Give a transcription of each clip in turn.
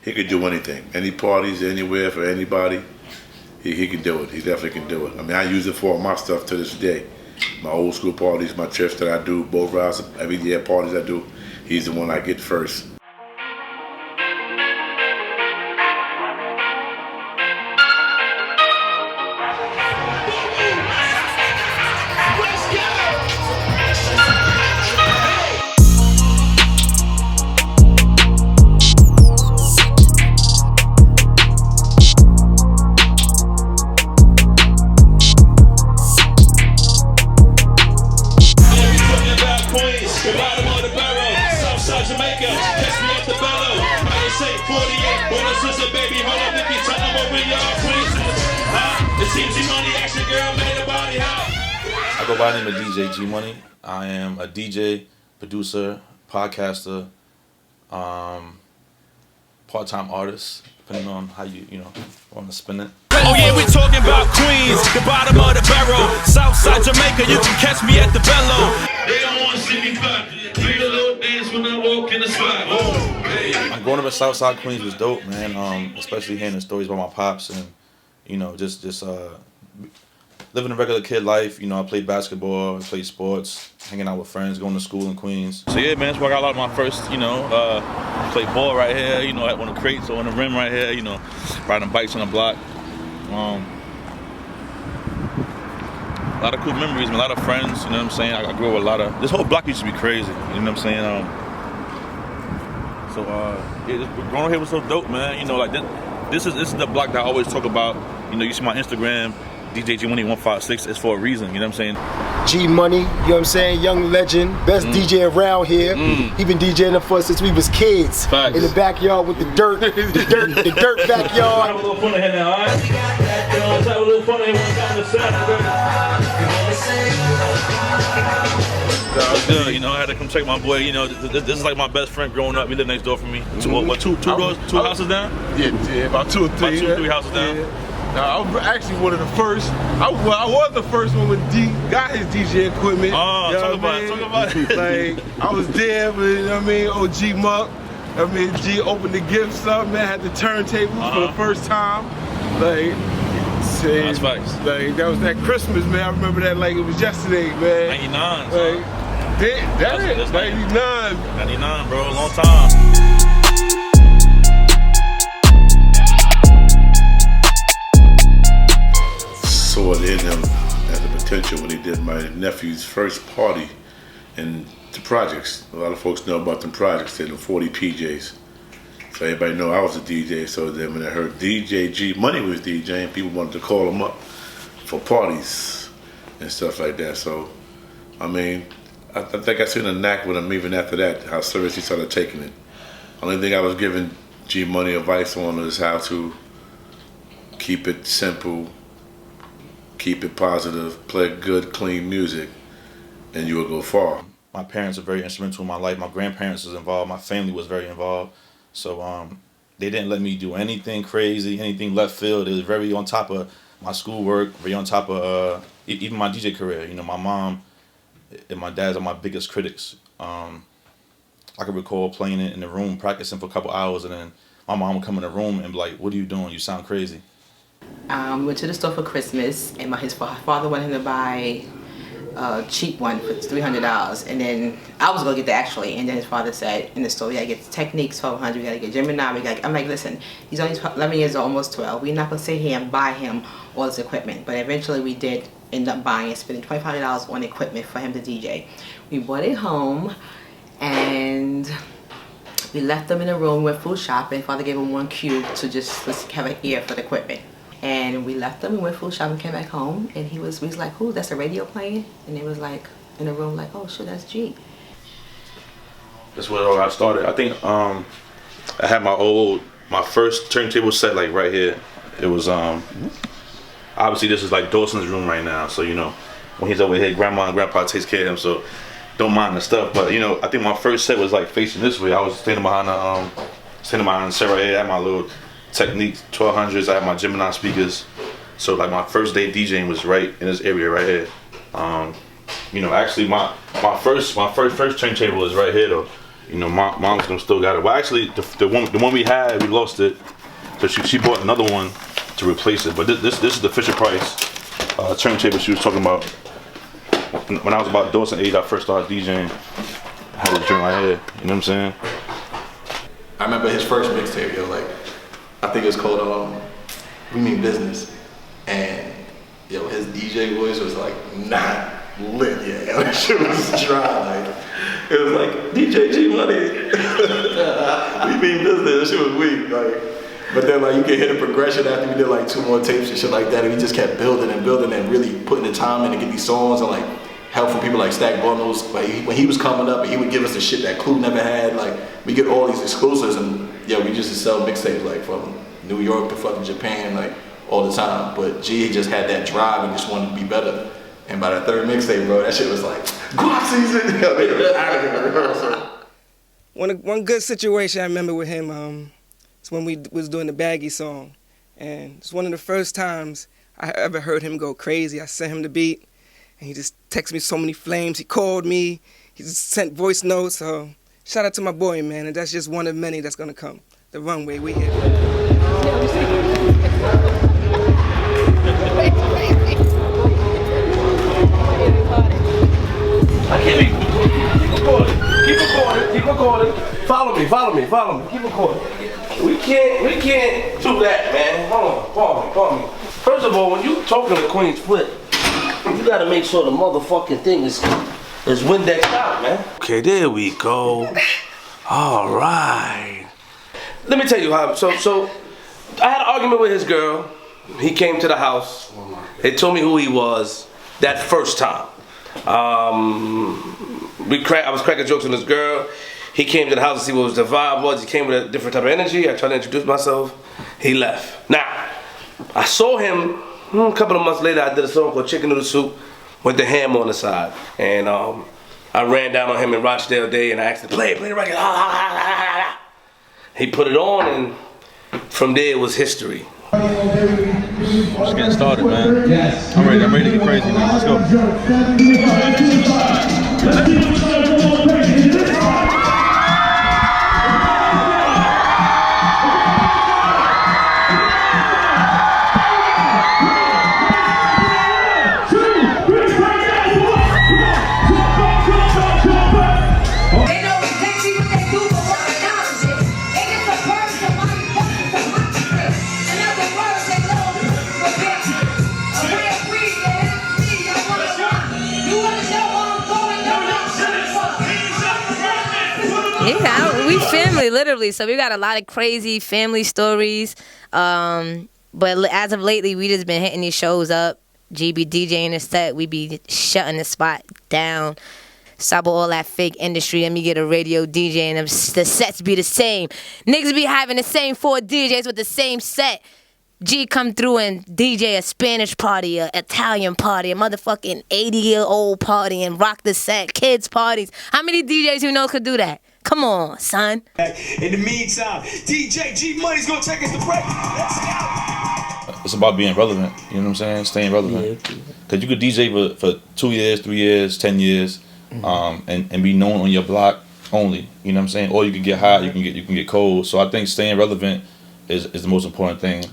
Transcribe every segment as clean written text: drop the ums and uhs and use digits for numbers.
he could do anything. Any parties, anywhere, for anybody, he can do it. He definitely can do it. I mean, I use it for my stuff to this day. My old school parties, my trips that I do, both routes, every year parties I do, he's the one I get first. I go by the name of DJ-Gmoney. I am a DJ, producer, podcaster, part-time artist, depending on how you want to spin it. Oh yeah, we talking about Queens, the bottom of the barrel, Southside Jamaica, you can catch me at the Bellow. They don't want to see me clap, do the little dance when I walk in the spot. Oh, hey. Growing up in Southside Queens was dope, man. Especially hearing the stories about my pops and just living a regular kid life. I played basketball, I played sports, hanging out with friends, going to school in Queens. So yeah, man, that's where I got a lot of my first, played ball right here, at one of the crates or on the rim right here, riding bikes on the block. A lot of cool memories, a lot of friends, you know what I'm saying? I grew up with a lot of, this whole block used to be crazy, you know what I'm saying? Growing up here was so dope, man. This is the block that I always talk about. You see my Instagram, DJ-Gmoney 156, it's for a reason, you know what I'm saying? G-Money, you know what I'm saying? Young legend, best DJ around here. He been DJing for us since we was kids. Facts. In the backyard with the dirt, the dirt backyard. Have a little fun in here now, alright? Let's have a little fun in here when it's on the set. Good, I had to come check my boy. This is like my best friend growing up. He lived next door from me. Two houses down? Yeah, about 2 or 3. About 2 or 3 houses down. Yeah. I was actually one of the first. I was the first one when D got his DJ equipment. Oh, talk about it. Like, I was there with, OG Muck. G opened the gifts up, man, had the turntable for the first time. That's facts. Like, that was that Christmas, man. I remember that like it was yesterday, man. 99, that's 99. 99, bro, a long time. Saw it in him as a potential when he did my nephew's first party in the projects. A lot of folks know about them projects, they're the 40 PJs. So everybody know I was a DJ, so then when I heard DJ-Gmoney was DJing, people wanted to call him up for parties and stuff like that. So, I think I seen a knack with him even after that, how serious he started taking it. Only thing I was giving G-Money advice on is how to keep it simple, keep it positive, play good, clean music, and you will go far. My parents are very instrumental in my life. My grandparents was involved. My family was very involved. So they didn't let me do anything crazy, anything left field. It was very on top of my schoolwork, very on top of even my DJ career. My mom and my dad are my biggest critics. I can recall playing it in the room, practicing for a couple hours, and then my mom would come in the room and be like, "What are you doing? You sound crazy." We went to the store for Christmas, and his father wanted him to buy a cheap one for $300, and then I was gonna get that actually, and then his father said in the store, "We gotta get the Techniques 1200, we gotta get Gemini, I'm like, listen, he's only 11 years old, almost 12. We're not gonna sit here and buy him all this equipment." But eventually we did end up buying and spending $2,500 on equipment for him to DJ. We brought it home, and we left them in a room, went food shopping. Father gave him one cube to just have an ear for the equipment. And we left them, we went food shopping, came back home, and we was like, "Ooh, that's a radio playing?" And it was like in the room, like, "Oh shit, that's G." That's where it all got started. I think I had my first turntable set like right here. It was obviously this is like Dawson's room right now, so when he's over here, grandma and grandpa takes care of him, so don't mind the stuff. But I think my first set was like facing this way. I was standing behind Sarah here. I had my little Technique 1200s. I had my Gemini speakers. So like my first day DJing was right in this area right here. Actually my first turntable is right here though. You know, mom's them still got it. Well, actually, the one we had, we lost it. So she bought another one to replace it. But this is the Fisher Price turntable she was talking about. When I was about Dawson age, I first started DJing. I had this joint right here. You know what I'm saying? I remember his first mixtape, yo. Like, I think it's called We Mean Business, and yo, his DJ voice was like not lit yet. Yo, that shit was dry. Like, it was like DJ-Gmoney. We Mean Business. That shit was weak. Like, but then like you could hear the progression after we did like 2 more tapes and shit like that, and we just kept building and building and really putting the time in to get these songs and like help from people like Stack Bundles. Like when he was coming up and he would give us the shit that Clue never had. Like we get all these exclusives and yeah, we just sell mixtapes like from New York to fucking Japan like all the time. But G just had that drive and just wanted to be better. And by the third mixtape, bro, that shit was like guap season. One good situation I remember with him. It's when we was doing the Baggy song, and it's one of the first times I ever heard him go crazy. I sent him the beat, and he just texted me so many flames. He called me, he just sent voice notes. So shout out to my boy, man, and that's just one of many that's gonna come. The runway, we here. I can't be. Keep recording. Follow me. Keep recording. We can't do that, man. Hold on, pardon me. First of all, when you talking to Queen's Flip, you gotta make sure the motherfucking thing is Windexed out, man. Okay, there we go. All right. Let me tell you how. So I had an argument with his girl. He came to the house. They told me who he was that first time. I was cracking jokes on this girl. He came to the house to see what the vibe was. He came with a different type of energy. I tried to introduce myself. He left. Now, I saw him a couple of months later. I did a song called Chicken Noodle Soup with the ham on the side. And I ran down on him in Rochdale Day and I asked him, play the record. He put it on and from there it was history. Just getting started, man. Yes. I'm ready to get crazy, man. Let's go. Yeah, we family, literally. So we got a lot of crazy family stories. But as of lately, we just been hitting these shows up. G be DJing the set. We be shutting the spot down. Stop all that fake industry. Let me get a radio DJ and the sets be the same. Niggas be having the same 4 DJs with the same set. G come through and DJ a Spanish party, a Italian party, a motherfucking 80-year-old party and rock the set, kids parties. How many DJs you know could do that? Come on, son. In the meantime, DJ-Gmoney's gonna take us to break. Let's go. It's about being relevant, you know what I'm saying? Staying relevant. Because you could DJ for 2 years, 3 years, 10 years, and be known on your block only, you know what I'm saying? Or you can get hot, you can get cold. So I think staying relevant is the most important thing.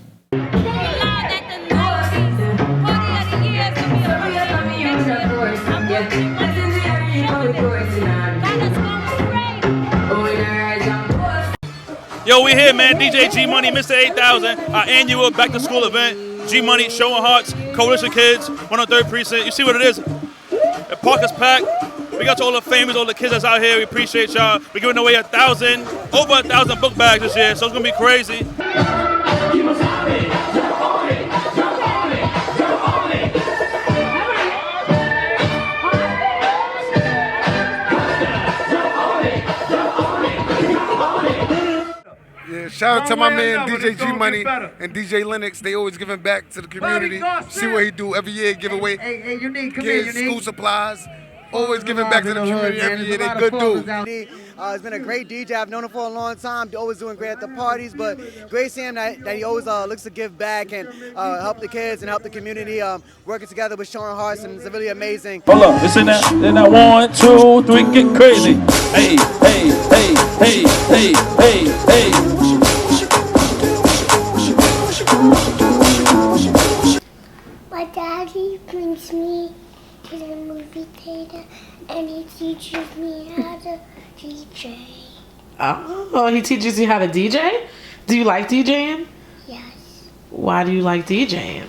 Yo, we here, man. DJ-Gmoney, Mr. 8000, our annual back-to-school event. G-Money, Showing Hearts, Coalition Kids, 103rd Precinct. You see what it is? The park is packed. We got to all the famous, all the kids that's out here. We appreciate y'all. We're giving away over 1,000 book bags this year, so it's going to be crazy. Yeah, shout out to my man DJ-Gmoney and DJ Lennox. They always giving back to the community. See what he do every year, give away Hey, Unique, come kids, here, Unique. school supplies, Always giving back to the community every year. They good dudes. He's been a great DJ. I've known him for a long time. Always doing great at the parties, but great seeing him that he always looks to give back and help the kids and help the community. Working together with Showing Hearts, and it's really amazing. Hold up, listen now. Then I 1, 2, 3, get crazy. Hey, hey, hey, hey, hey, hey, hey. My daddy brings me to the movie theater and he teaches me how to DJ. Oh, he teaches you how to DJ? Do you like DJing? Yes. Why do you like DJing?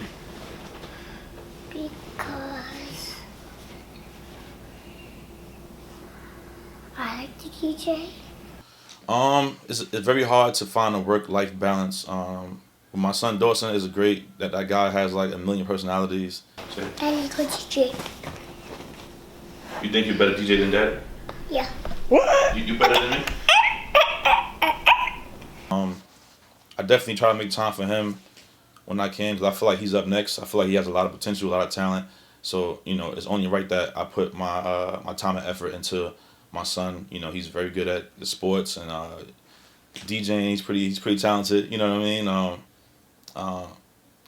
Because I like to DJ. It's very hard to find a work-life balance. My son Dawson is great. That guy has like a million personalities. I like to DJ. You think you're better DJ than Dad? Yeah. What? You better than me? I definitely try to make time for him when I can, because I feel like he's up next. I feel like he has a lot of potential, a lot of talent. So, you know, it's only right that I put my my time and effort into my son. You know, he's very good at the sports and DJing. He's pretty talented. You know what I mean?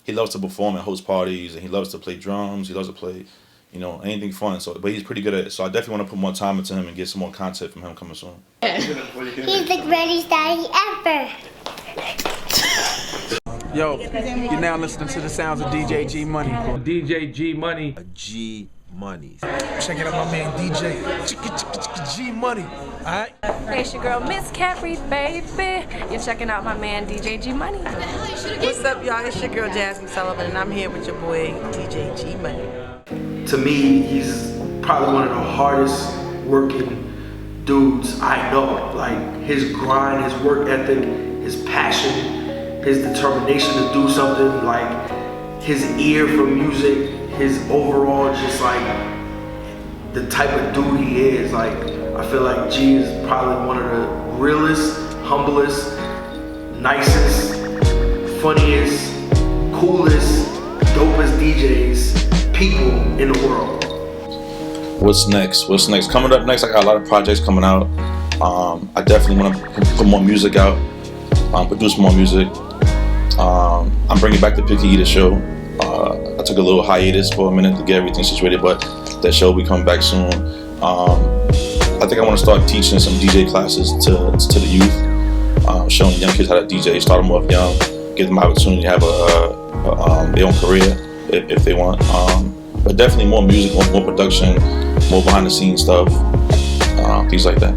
He loves to perform and host parties, and he loves to play drums. He loves to play, you know, anything fun. So, but he's pretty good at it. So I definitely want to put more time into him and get some more content from him coming soon. He's the greatest daddy ever. Yo, you're now listening to the sounds of DJ-Gmoney. DJ-Gmoney. G-Money. Check it out, my man DJ G-Money. Alright? Hey, it's your girl Miss Carrie, baby. You're checking out my man DJ-Gmoney. What's up, y'all? It's your girl Jasmine Sullivan, and I'm here with your boy DJ-Gmoney. To me, he's probably one of the hardest working dudes I know. Like his grind, his work ethic, his passion, his determination to do something, like his ear for music, his overall just like the type of dude he is. Like I feel like G is probably one of the realest, humblest, nicest, funniest, coolest, dopest DJs, people in the world. What's next? Coming up next, I got a lot of projects coming out. I definitely want to put more music out, produce more music. I'm bringing back the Picky Eater show. I took a little hiatus for a minute to get everything situated, but that show will be coming back soon. I think I want to start teaching some DJ classes to the youth, showing young kids how to DJ, start them off young, give them an opportunity to have their own career if they want. But definitely more music, more production, more behind the scenes stuff, things like that.